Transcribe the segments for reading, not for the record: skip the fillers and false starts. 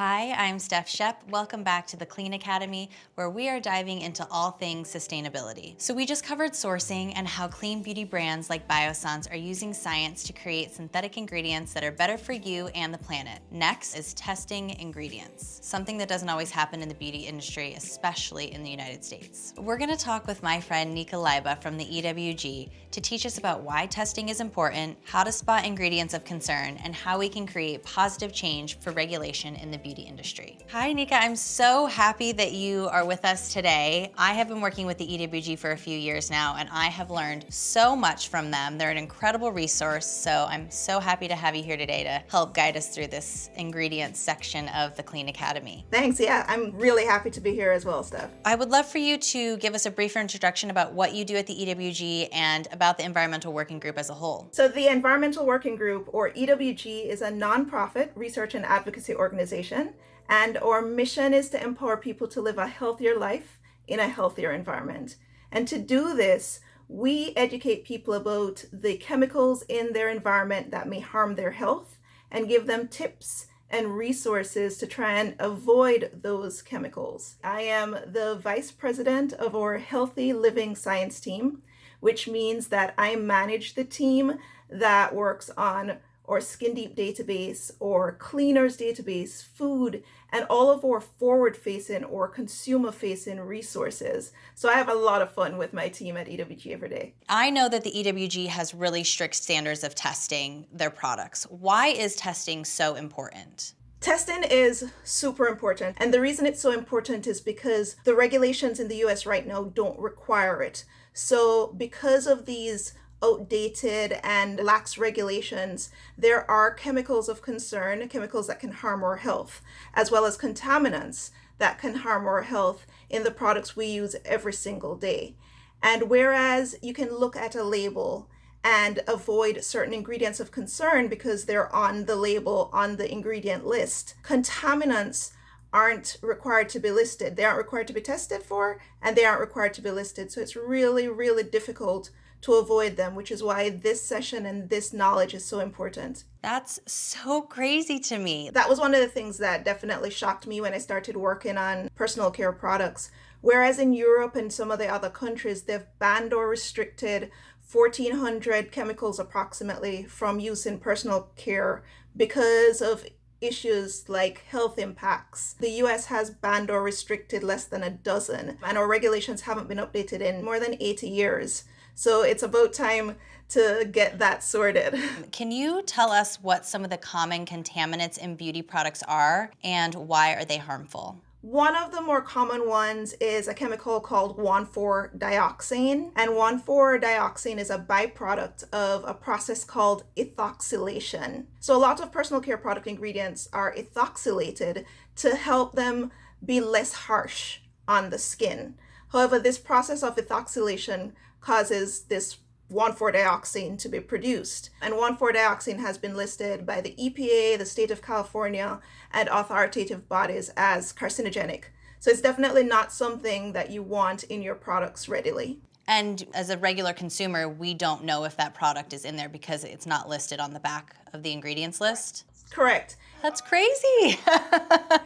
Hi, I'm Steph Shep. Welcome back to the Clean Academy, where we are diving into all things sustainability. So we just covered sourcing and how clean beauty brands like Biossance are using science to create synthetic ingredients that are better for you and the planet. Next is testing ingredients, something that doesn't always happen in the beauty industry, especially in the United States. We're gonna talk with my friend Nneka Leiba from the EWG to teach us about why testing is important, how to spot ingredients of concern, and how we can create positive change for regulation in the beauty industry. Hi, Nneka. I'm so happy that you are with us today. I have been working with the EWG for a few years now, and I have learned so much from them. They're an incredible resource, so I'm so happy to have you here today to help guide us through this ingredients section of the Clean Academy. Thanks. Yeah, I'm really happy to be here as well, Steph. I would love for you to give us a briefer introduction about what you do at the EWG and about the Environmental Working Group as a whole. So the Environmental Working Group, or EWG, is a nonprofit research and advocacy organization, and our mission is to empower people to live a healthier life in a healthier environment. And to do this, we educate people about the chemicals in their environment that may harm their health and give them tips and resources to try and avoid those chemicals. I am the vice president of our Healthy Living Science team, which means that I manage the team that works on our Skin Deep database, or cleaners database, food, and all of our forward-facing or consumer-facing resources. So I have a lot of fun with my team at EWG every day. I know that the EWG has really strict standards of testing their products. Why is testing so important? Testing is super important. And the reason it's so important is because the regulations in the US right now don't require it. So because of these outdated and lax regulations, there are chemicals of concern, chemicals that can harm our health, as well as contaminants that can harm our health in the products we use every single day. And whereas you can look at a label and avoid certain ingredients of concern because they're on the label, on the ingredient list, contaminants aren't required to be listed. They aren't required to be tested for, and they aren't required to be listed. So it's really, really difficult to avoid them, which is why this session and this knowledge is so important. That's so crazy to me. That was one of the things that definitely shocked me when I started working on personal care products. Whereas in Europe and some of the other countries, they've banned or restricted 1,400 chemicals approximately from use in personal care because of issues like health impacts. The US has banned or restricted less than a dozen, and our regulations haven't been updated in more than 80 years. So it's about time to get that sorted. Can you tell us what some of the common contaminants in beauty products are and why are they harmful? One of the more common ones is a chemical called 1,4-dioxane. And 1,4-dioxane is a byproduct of a process called ethoxylation. So a lot of personal care product ingredients are ethoxylated to help them be less harsh on the skin. However, this process of ethoxylation causes this 1,4-dioxane to be produced. And 1,4-dioxane has been listed by the EPA, the state of California, and authoritative bodies as carcinogenic. So it's definitely not something that you want in your products readily. And as a regular consumer, we don't know if that product is in there because it's not listed on the back of the ingredients list? Correct. That's crazy.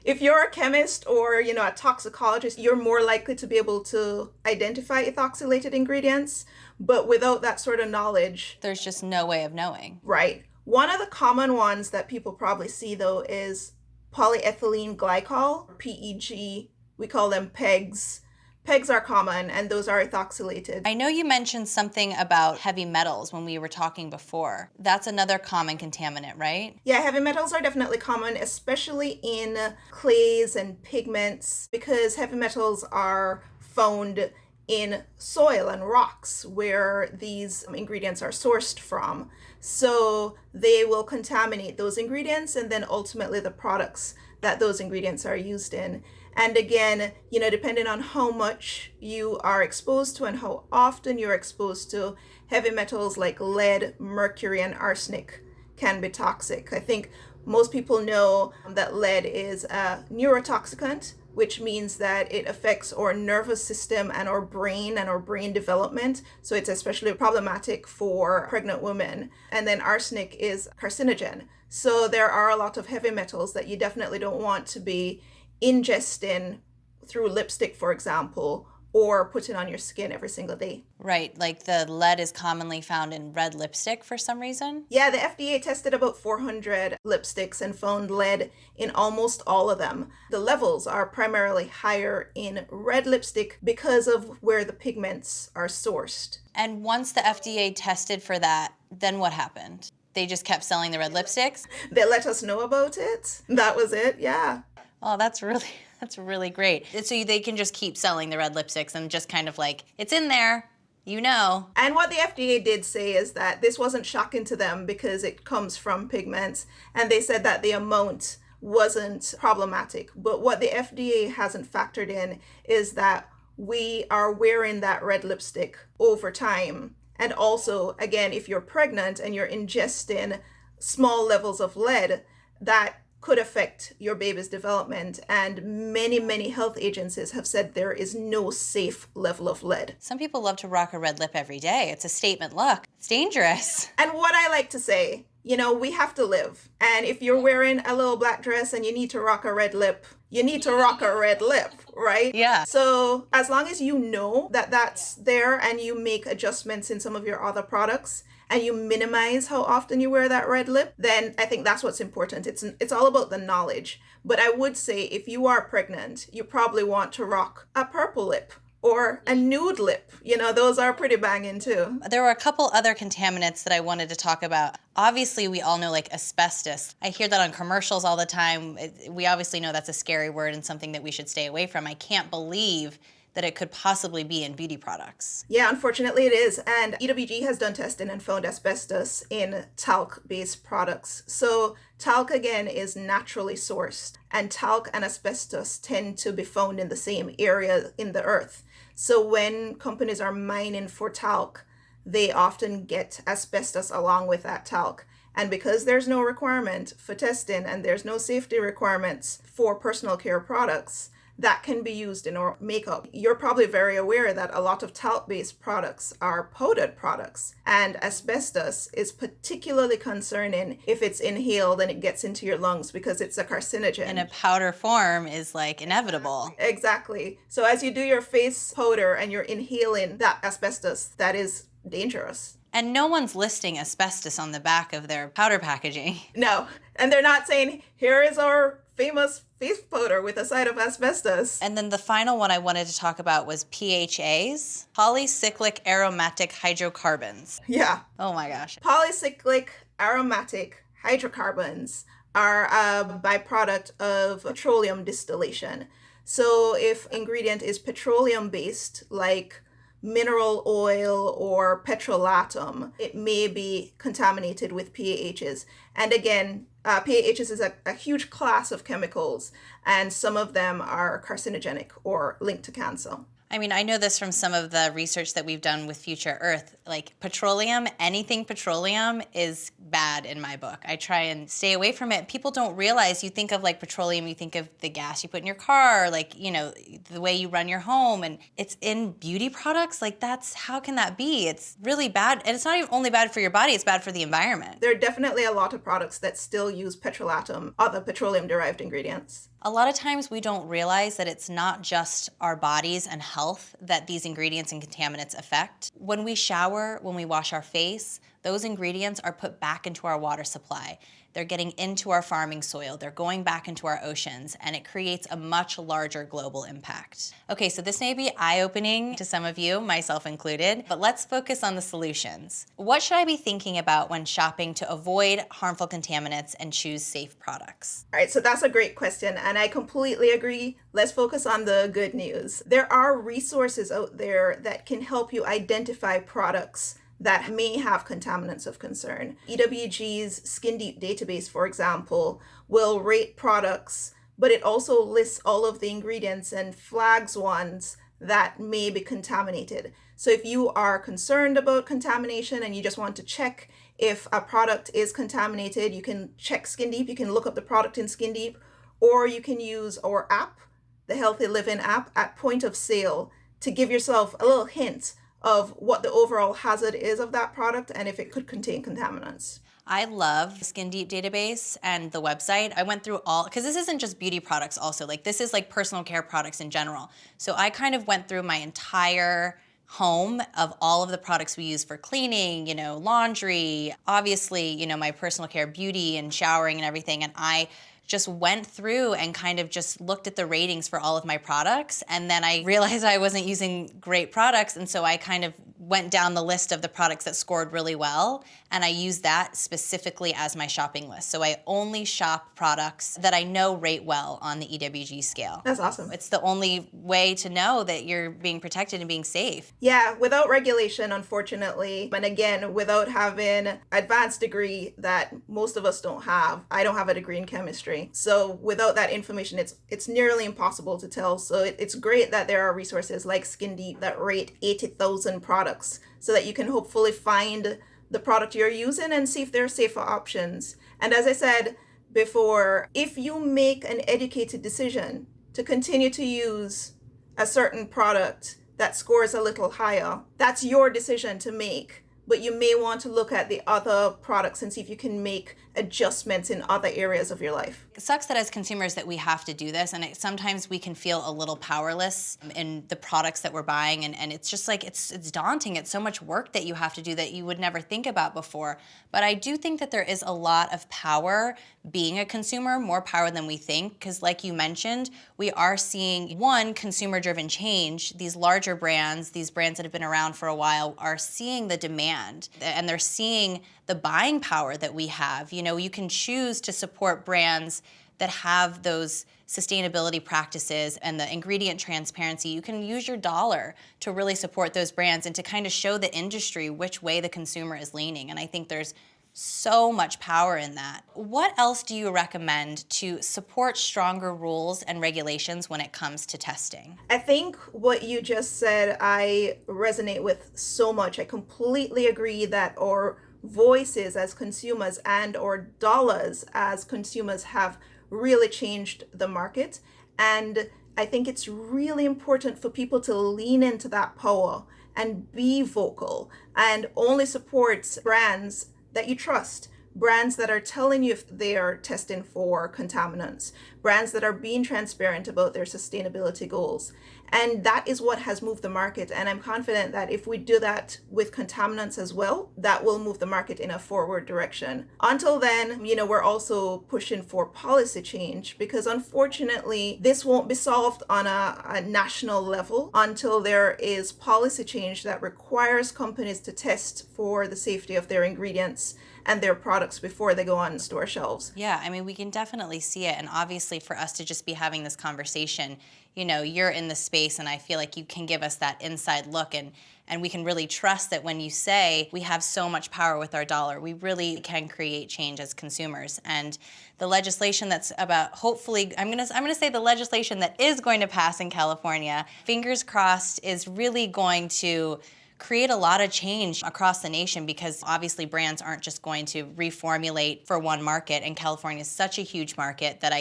If you're a chemist or, a toxicologist, you're more likely to be able to identify ethoxylated ingredients, but without that sort of knowledge, there's just no way of knowing. Right. One of the common ones that people probably see though is polyethylene glycol, PEG. We call them PEGs. PEGs are common, and those are ethoxylated. I know you mentioned something about heavy metals when we were talking before. That's another common contaminant, right? Yeah, heavy metals are definitely common, especially in clays and pigments, because heavy metals are found in soil and rocks where these ingredients are sourced from. So they will contaminate those ingredients and then ultimately the products that those ingredients are used in. And again, depending on how much you are exposed to and how often you're exposed to, heavy metals like lead, mercury, and arsenic can be toxic. I think most people know that lead is a neurotoxicant, which means that it affects our nervous system and our brain development. So it's especially problematic for pregnant women. And then arsenic is carcinogen. So there are a lot of heavy metals that you definitely don't want to be ingesting through lipstick, for example, or putting on your skin every single day. Right, like the lead is commonly found in red lipstick for some reason? Yeah, the FDA tested about 400 lipsticks and found lead in almost all of them. The levels are primarily higher in red lipstick because of where the pigments are sourced. And once the FDA tested for that, then what happened? They just kept selling the red lipsticks? They let us know about it. That was it, yeah. Oh, that's really great. So they can just keep selling the red lipsticks and just kind of like, it's in there, you know. And what the FDA did say is that this wasn't shocking to them because it comes from pigments, and they said that the amount wasn't problematic. But what the FDA hasn't factored in is that we are wearing that red lipstick over time. And also, again, if you're pregnant and you're ingesting small levels of lead, that could affect your baby's development. And many health agencies have said there is no safe level of lead. Some people love to rock a red lip every day. It's a statement look. It's dangerous. And what I like to say, we have to live. And if you're wearing a little black dress and you need to rock a red lip, you need to rock a red lip, right? Yeah. So as long as you know that that's there and you make adjustments in some of your other products, and you minimize how often you wear that red lip, then I think that's what's important. It's all about the knowledge. But I would say if you are pregnant, you probably want to rock a purple lip or a nude lip. Those are pretty banging too. There were a couple other contaminants that I wanted to talk about. Obviously, we all know like asbestos. I hear that on commercials all the time. We obviously know that's a scary word and something that we should stay away from. I can't believe that it could possibly be in beauty products. Yeah, unfortunately it is. And EWG has done testing and found asbestos in talc-based products. So talc, again, is naturally sourced. And talc and asbestos tend to be found in the same area in the earth. So when companies are mining for talc, they often get asbestos along with that talc. And because there's no requirement for testing and there's no safety requirements for personal care products, that can be used in our makeup. You're probably very aware that a lot of talc-based products are powdered products, and asbestos is particularly concerning if it's inhaled and it gets into your lungs because it's a carcinogen. In a powder form is like inevitable. Exactly. So as you do your face powder and you're inhaling that asbestos, that is dangerous. And no one's listing asbestos on the back of their powder packaging. No, and they're not saying, here is our famous face powder with a side of asbestos. And then the final one I wanted to talk about was PHAs, polycyclic aromatic hydrocarbons. Yeah. Oh my gosh. Polycyclic aromatic hydrocarbons are a byproduct of petroleum distillation. So if ingredient is petroleum based, like mineral oil or petrolatum, it may be contaminated with PAHs. And again, PAHs is a huge class of chemicals, and some of them are carcinogenic or linked to cancer. I mean, I know this from some of the research that we've done with Future Earth. Like petroleum, anything petroleum is bad in my book. I try and stay away from it. People don't realize, you think of like petroleum, you think of the gas you put in your car, like, the way you run your home, and it's in beauty products. Like how can that be? It's really bad. And it's not even only bad for your body, it's bad for the environment. There are definitely a lot of products that still use petrolatum, other petroleum derived ingredients. A lot of times we don't realize that it's not just our bodies and health that these ingredients and contaminants affect. When we shower, when we wash our face, those ingredients are put back into our water supply. They're getting into our farming soil, they're going back into our oceans, and it creates a much larger global impact. Okay, so this may be eye-opening to some of you, myself included, but let's focus on the solutions. What should I be thinking about when shopping to avoid harmful contaminants and choose safe products? All right, so that's a great question, and I completely agree. Let's focus on the good news. There are resources out there that can help you identify products that may have contaminants of concern. EWG's Skin Deep database, for example, will rate products, but it also lists all of the ingredients and flags ones that may be contaminated. So if you are concerned about contamination and you just want to check if a product is contaminated, you can check Skin Deep, you can look up the product in Skin Deep, or you can use our app the Healthy Living app at point of sale to give yourself a little hint of what the overall hazard is of that product and if it could contain contaminants. I love the Skin Deep database and the website. I went through all, because this isn't just beauty products also, like this is like personal care products in general. So I kind of went through my entire home of all of the products we use for cleaning, laundry, obviously, my personal care, beauty and showering and everything. And I just went through and kind of just looked at the ratings for all of my products. And then I realized I wasn't using great products. And so I kind of went down the list of the products that scored really well, and I used that specifically as my shopping list. So I only shop products that I know rate well on the EWG scale. That's awesome. It's the only way to know that you're being protected and being safe. Yeah, without regulation, unfortunately, and again, without having advanced degree that most of us don't have. I don't have a degree in chemistry. So without that information, it's nearly impossible to tell. So it's great that there are resources like Skin Deep that rate 80,000 products so that you can hopefully find the product you're using and see if there are safer options. And as I said before, if you make an educated decision to continue to use a certain product that scores a little higher, that's your decision to make. But you may want to look at the other products and see if you can make adjustments in other areas of your life. It sucks that as consumers that we have to do this, and sometimes we can feel a little powerless in the products that we're buying, and it's just like, it's daunting. It's so much work that you have to do that you would never think about before. But I do think that there is a lot of power being a consumer, more power than we think, because like you mentioned, we are seeing, one, consumer-driven change. These larger brands, these brands that have been around for a while, are seeing the demand, and they're seeing the buying power that we have. You can choose to support brands that have those sustainability practices and the ingredient transparency. You can use your dollar to really support those brands and to kind of show the industry which way the consumer is leaning. And I think there's so much power in that. What else do you recommend to support stronger rules and regulations when it comes to testing? I think what you just said, I resonate with so much. I completely agree that our voices as consumers and our dollars as consumers have really changed the market. And I think it's really important for people to lean into that power and be vocal and only support brands that you trust, brands that are telling you if they are testing for contaminants, brands that are being transparent about their sustainability goals. And that is what has moved the market. And I'm confident that if we do that with contaminants as well, that will move the market in a forward direction. Until then, we're also pushing for policy change, because unfortunately, this won't be solved on a national level until there is policy change that requires companies to test for the safety of their ingredients and their products before they go on store shelves. Yeah, we can definitely see it. And obviously for us to just be having this conversation, you're in the space, and I feel like you can give us that inside look, and we can really trust that when you say we have so much power with our dollar, we really can create change as consumers. And the legislation that's about, hopefully, I'm gonna say the legislation that is going to pass in California, fingers crossed, is really going to create a lot of change across the nation, because obviously brands aren't just going to reformulate for one market, and California is such a huge market that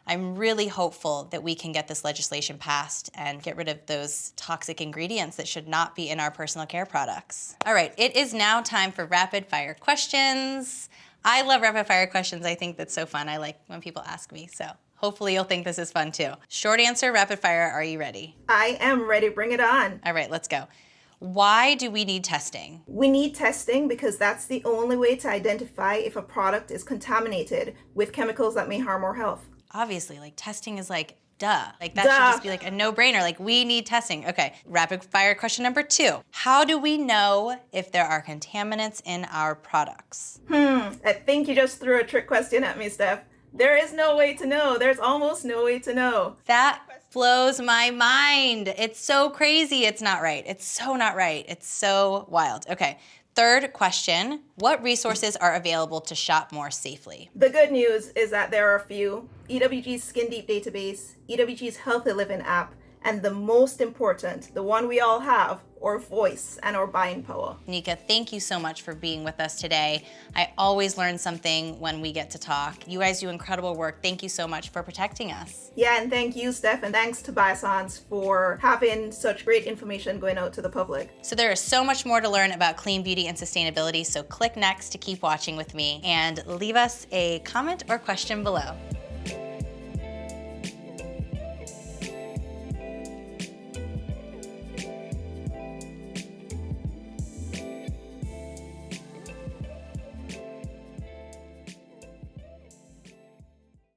I'm really hopeful that we can get this legislation passed and get rid of those toxic ingredients that should not be in our personal care products. All right, it is now time for rapid fire questions. I love rapid fire questions. I think that's so fun. I like when people ask me, so hopefully you'll think this is fun too. Short answer, rapid fire, are you ready? I am ready, bring it on. All right, let's go. Why do we need testing? We need testing because that's the only way to identify if a product is contaminated with chemicals that may harm our health. Obviously, testing is duh. That should just be a no-brainer. We need testing. Okay, rapid fire question number 2. How do we know if there are contaminants in our products? I think you just threw a trick question at me, Steph. There is no way to know. There's almost no way to know. That blows my mind. It's so crazy. It's not right. It's so not right. It's so wild. Okay. Third question, what resources are available to shop more safely? The good news is that there are a few. EWG's Skin Deep database, EWG's Healthy Living app, and the most important, the one we all have, our voice and our buying power. Nneka, thank you so much for being with us today. I always learn something when we get to talk. You guys do incredible work. Thank you so much for protecting us. Yeah, and thank you, Steph, and thanks to Biossance for having such great information going out to the public. So there is so much more to learn about clean beauty and sustainability, so click next to keep watching with me and leave us a comment or question below.